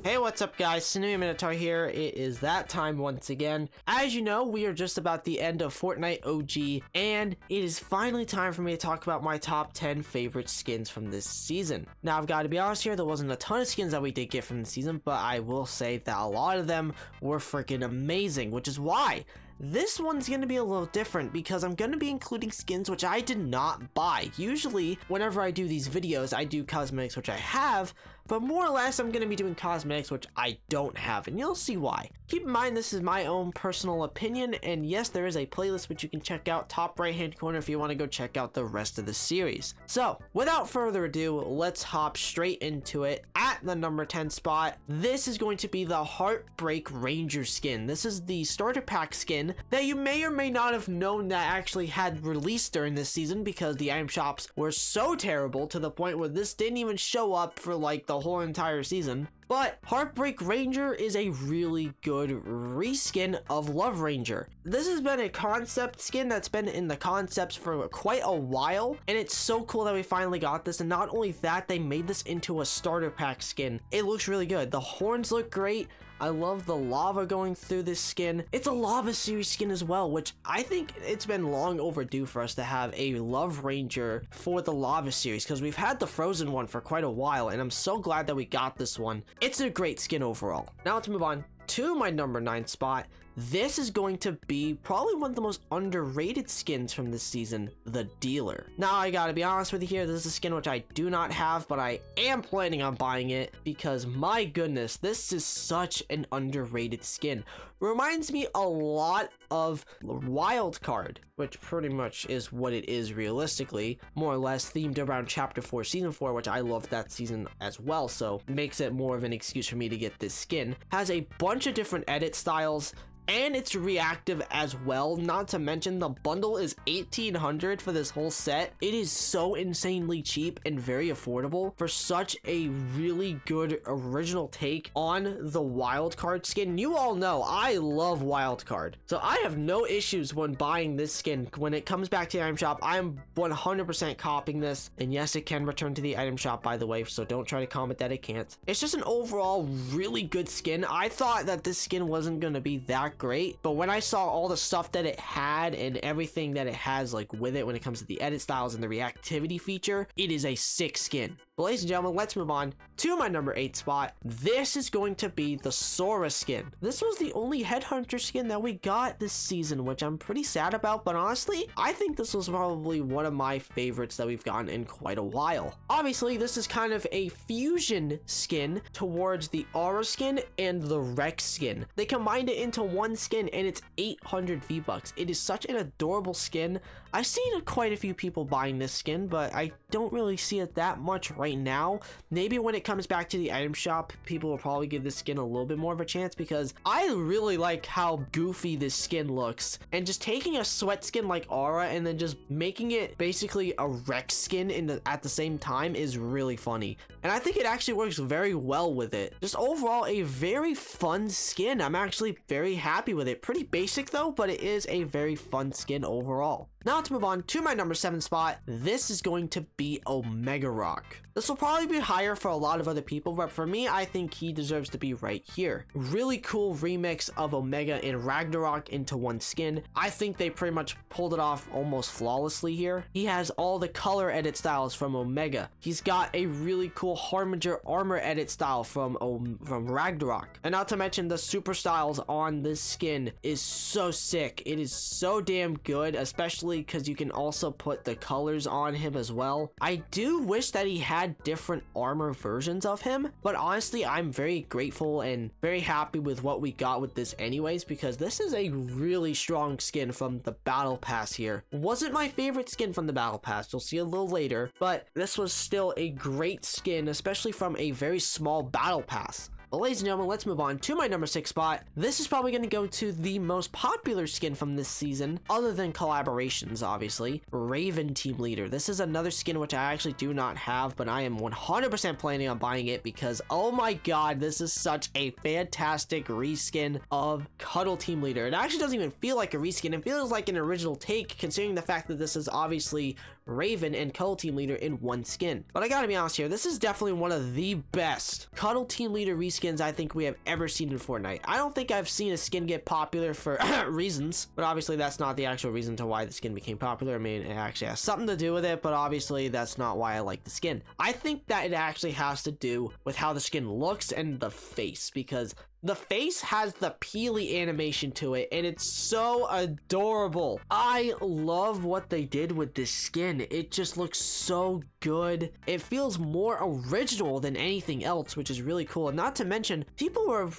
Hey, what's up guys, Cinema Minotaur here. It is that time once again. As you know, we are just about the end of Fortnite OG, and it is finally time for me to talk about my top 10 favorite skins from this season. Now, I've got to be honest here, there wasn't a ton of skins that we did get from the season, but I will say that a lot of them were freaking amazing, which is why this one's going to be a little different because I'm going to be including skins which I did not buy. Usually, whenever I do these videos, I do cosmetics which I have, but more or less I'm going to be doing cosmetics which I don't have, and you'll see why. Keep in mind this is my own personal opinion, and yes, there is a playlist which you can check out top right hand corner if you want to go check out the rest of the series. So, without further ado, let's hop straight into it. At the number 10 spot, this is going to be the Heartbreak Ranger skin. This is the starter pack skin that you may or may not have known that actually had released during this season because the item shops were so terrible to the point where this didn't even show up for like the whole entire season. But Heartbreak Ranger is a really good reskin of Love Ranger. This has been a concept skin that's been in the concepts for quite a while, and it's so cool that we finally got this. And not only that, they made this into a starter pack skin. It looks really good. The horns look great. I love the lava going through this skin. It's a lava series skin as well, which I think it's been long overdue for us to have a Love Ranger for the lava series, because we've had the frozen one for quite a while, and I'm so glad that we got this one. It's a great skin overall. Now let's move on to my number 9 spot. This is going to be probably one of the most underrated skins from this season, the Dealer. Now, I gotta be honest with you here, this is a skin which I do not have, but I am planning on buying it because, my goodness, this is such an underrated skin. Reminds me a lot of Wild Card, which pretty much is what it is realistically, more or less themed around Chapter 4, Season 4, which I loved that season as well, so makes it more of an excuse for me to get this skin. Has a bunch of different edit styles, and it's reactive as well. Not to mention the bundle is $1,800 for this whole set. It is so insanely cheap and very affordable for such a really good original take on the Wild Card skin. You all know I love Wild Card, so I have no issues when buying this skin. When it comes back to the item shop, I'm 100% copying this, and yes, it can return to the item shop, by the way, so don't try to comment that it can't. It's just an overall really good skin. I thought that this skin wasn't going to be that great, but when I saw all the stuff that it had and everything that it has like with it when it comes to the edit styles and the reactivity feature, it is a sick skin. But ladies and gentlemen, let's move on to my number 8 spot. This is going to be the Sora skin. This was the only Headhunter skin that we got this season, which I'm pretty sad about, but honestly, I think this was probably one of my favorites that we've gotten in quite a while. Obviously, this is kind of a fusion skin towards the Aura skin and the Rex skin. They combined it into one skin, and it's 800 V-Bucks. It is such an adorable skin. I've seen quite a few people buying this skin, but I don't really see it that much right now. Maybe when it comes back to the item shop, people will probably give this skin a little bit more of a chance, because I really like how goofy this skin looks. And just taking a sweat skin like Aura and then just making it basically a Rex skin at the same time is really funny. And I think it actually works very well with it. Just overall, a very fun skin. I'm actually very happy with it. Pretty basic though, but it is a very fun skin overall. Now let's move on to my number 7 spot. This is going to be Omega Rock. This will probably be higher for a lot of other people, but for me, I think he deserves to be right here. Really cool remix of Omega and Ragnarok into one skin. I think they pretty much pulled it off almost flawlessly here. He has all the color edit styles from Omega. He's got a really cool Harbinger armor edit style from Ragnarok. And not to mention the super styles on this skin is so sick. It is so damn good, especially because you can also put the colors on him as well. I do wish that he had different armor versions of him, but honestly, I'm very grateful and very happy with what we got with this anyways, because this is a really strong skin from the Battle Pass here. Wasn't my favorite skin from the Battle Pass, you'll see a little later, but this was still a great skin, especially from a very small Battle Pass. But ladies and gentlemen, let's move on to my number 6 spot. This is probably going to go to the most popular skin from this season, other than collaborations, obviously. Raven Team Leader. This is another skin which I actually do not have, but I am 100% planning on buying it because, oh my god, this is such a fantastic reskin of Cuddle Team Leader. It actually doesn't even feel like a reskin. It feels like an original take, considering the fact that this is obviously Raven and Cuddle Team Leader in one skin. But I gotta be honest here, this is definitely one of the best Cuddle Team Leader reskins skins I think we have ever seen in Fortnite. I don't think I've seen a skin get popular for reasons, but obviously that's not the actual reason to why the skin became popular. I mean, it actually has something to do with it, but obviously that's not why I like the skin. I think that it actually has to do with how the skin looks and the face, because the face has the peely animation to it, and it's so adorable. I love what they did with this skin. It just looks so good. It feels more original than anything else, which is really cool. And not to mention, people were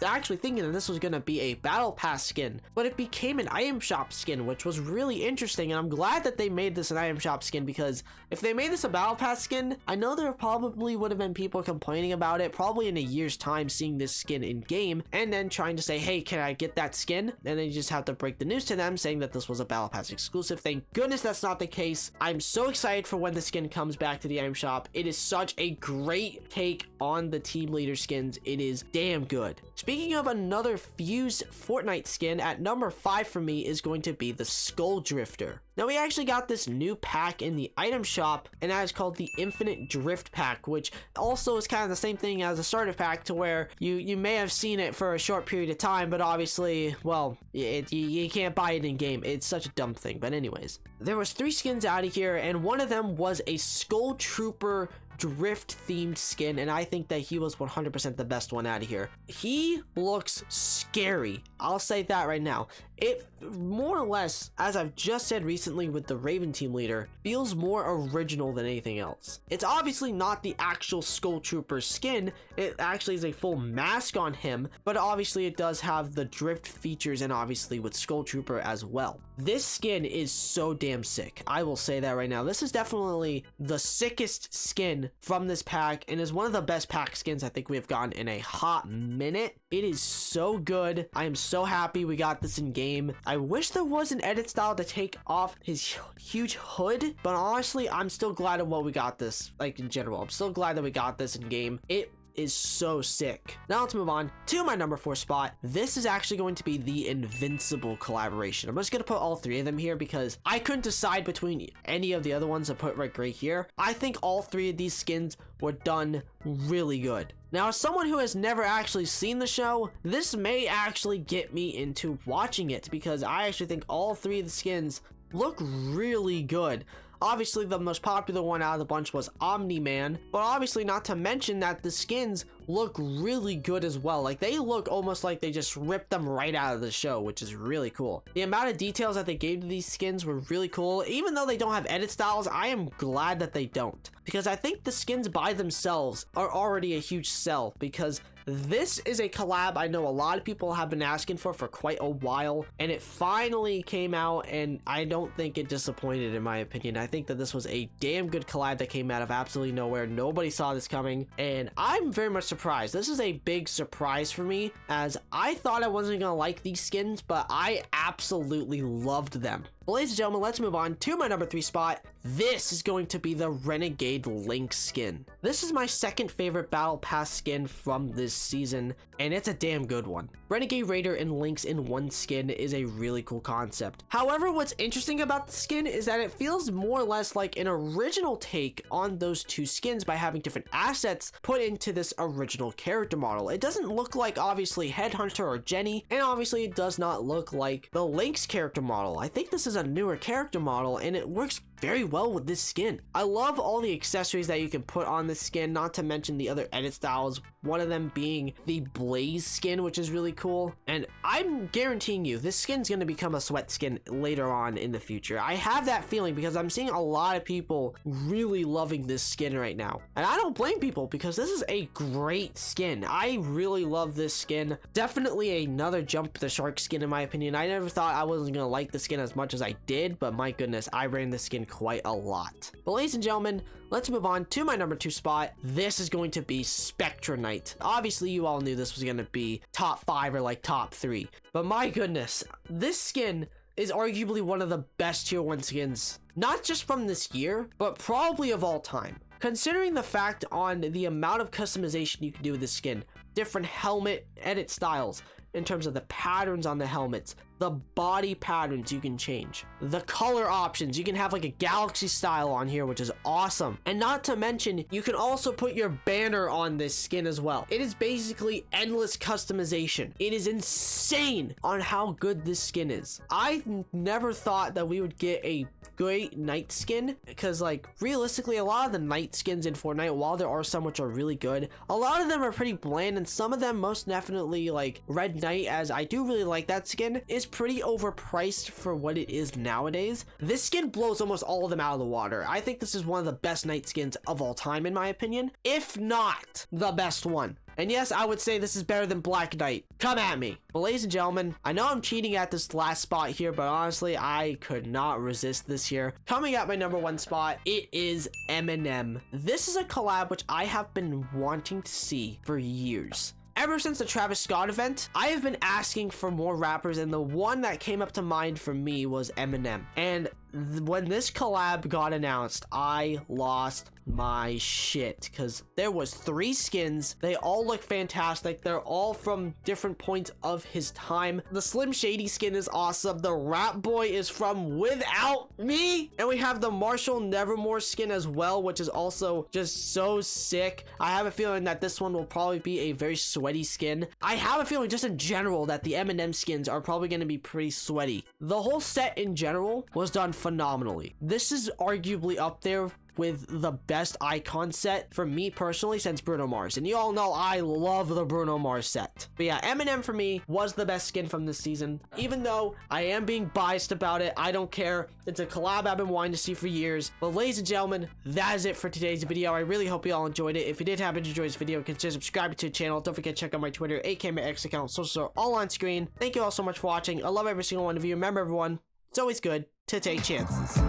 actually thinking that this was going to be a battle pass skin, but it became an item shop skin, which was really interesting. And I'm glad that they made this an item shop skin, because if they made this a battle pass skin, I know there probably would have been people complaining about it, probably in a year's time, seeing this skin in game and then trying to say, hey, can I get that skin? And then you just have to break the news to them saying that this was a battle pass exclusive. Thank goodness that's not the case. I'm so excited for when the skin comes back to the item shop. It is such a great take on the team leader skins. It is damn good. Speaking of another fused Fortnite skin, at number 5 for me is going to be the Skull Drifter. Now, we actually got this new pack in the item shop, and that is called the Infinite Drift Pack, which also is kind of the same thing as a starter pack, to where you may have seen it for a short period of time, but obviously, well, you can't buy it in game. It's such a dumb thing. But anyways, there was 3 skins out of here, and one of them was a Skull Trooper drift themed skin, and I think that he was 100% the best one out of here. He looks scary, I'll say that right now. It more or less, as I've just said recently with the Raven team leader, feels more original than anything else. It's obviously not the actual Skull Trooper skin, it actually is a full mask on him, but obviously it does have the drift features, and obviously with Skull Trooper as well. This skin is so damn sick, I will say that right now. This is definitely the sickest skin from this pack, and is one of the best pack skins I think we have gotten in a hot minute. It is so good. I am so happy we got this in game. I wish there was an edit style to take off his huge hood, but honestly, I'm still glad of what we got this, like in general. I'm still glad that we got this in game. It is so sick. Now let's move on to my number 4 spot. This is actually going to be the Invincible collaboration. I'm just gonna put all 3 of them here because I couldn't decide between any of the other ones to put right here. I think all 3 of these skins were done really good. Now, as someone who has never actually seen the show, this may actually get me into watching it, because I actually think all 3 of the skins look really good. Obviously, the most popular one out of the bunch was Omni-Man, but obviously not to mention that the skins look really good as well. Like, they look almost like they just ripped them right out of the show, which is really cool. The amount of details that they gave to these skins were really cool. Even though they don't have edit styles, I am glad that they don't, because I think the skins by themselves are already a huge sell, because this is a collab I know a lot of people have been asking for quite a while, and it finally came out, and I don't think it disappointed in my opinion. I think that this was a damn good collab that came out of absolutely nowhere. Nobody saw this coming, and I'm very much surprised. This is a big surprise for me, as I thought I wasn't gonna like these skins, but I absolutely loved them. Well, ladies and gentlemen, let's move on to my number 3 spot. This is going to be the Renegade Link skin. This is my second favorite Battle Pass skin from this season, and it's a damn good one. Renegade Raider and Lynx in one skin is a really cool concept. However, what's interesting about the skin is that it feels more or less like an original take on those 2 skins by having different assets put into this original character model. It doesn't look like, obviously, Headhunter or Jenny, and obviously it does not look like the Lynx character model. I think this is a newer character model, and it works very well with this skin. I love all the accessories that you can put on this skin, not to mention the other edit styles, one of them being the Blaze skin, which is really cool. And I'm guaranteeing you this skin's going to become a sweat skin later on in the future. I have that feeling, because I'm seeing a lot of people really loving this skin right now, and I don't blame people, because this is a great skin. I really love this skin. Definitely another Jump the Shark skin in my opinion. I never thought I wasn't gonna like the skin as much as I did, but my goodness, I ran this skin quite a lot. But ladies and gentlemen, let's move on to my number 2 spot. This is going to be Spectra Knight. Obviously, you all knew this was going to be top 5 or like top 3, but my goodness, this skin is arguably one of the best tier 1 skins, not just from this year, but probably of all time. Considering the fact on the amount of customization you can do with this skin, different helmet edit styles, in terms of the patterns on the helmets, the body patterns you can change, the color options. You can have like a galaxy style on here, which is awesome. And not to mention, you can also put your banner on this skin as well. It is basically endless customization. It is insane on how good this skin is. I never thought that we would get a great night skin, because like realistically, a lot of the night skins in Fortnite, while there are some which are really good, a lot of them are pretty bland, and some of them, most definitely like Red Knight, as I do really like that skin, is pretty overpriced for what it is nowadays. This skin blows almost all of them out of the water. I think this is one of the best night skins of all time, in my opinion, if not the best one. And yes, I would say this is better than Black Knight. Come at me. But ladies and gentlemen, I know I'm cheating at this last spot here, but honestly, I could not resist this here. Coming at my number 1 spot, it is Eminem. This is a collab which I have been wanting to see for years. Ever since the Travis Scott event, I have been asking for more rappers, and the one that came up to mind for me was Eminem. And when this collab got announced, I lost my shit, because there was 3 skins. They all look fantastic. They're all from different points of his time. The Slim Shady skin is awesome. The Rap Boy is from Without Me, and we have the Marshall Nevermore skin as well, which is also just so sick. I have a feeling that this one will probably be a very sweaty skin. I have a feeling just in general that the Eminem skins are probably going to be pretty sweaty. The whole set in general was done phenomenally. This is arguably up there with the best icon set for me personally since Bruno Mars, and you all know I love the Bruno Mars set. But yeah, Eminem for me was the best skin from this season. Even though I am being biased about it, I don't care. It's a collab I've been wanting to see for years. But ladies and gentlemen, that is it for today's video. I really hope you all enjoyed it. If you did happen to enjoy this video, consider subscribing to the channel. Don't forget to check out my Twitter, aka my X account, socials are all on screen. Thank you all so much for watching. I love every single one of you. Remember everyone, it's always good to take chances.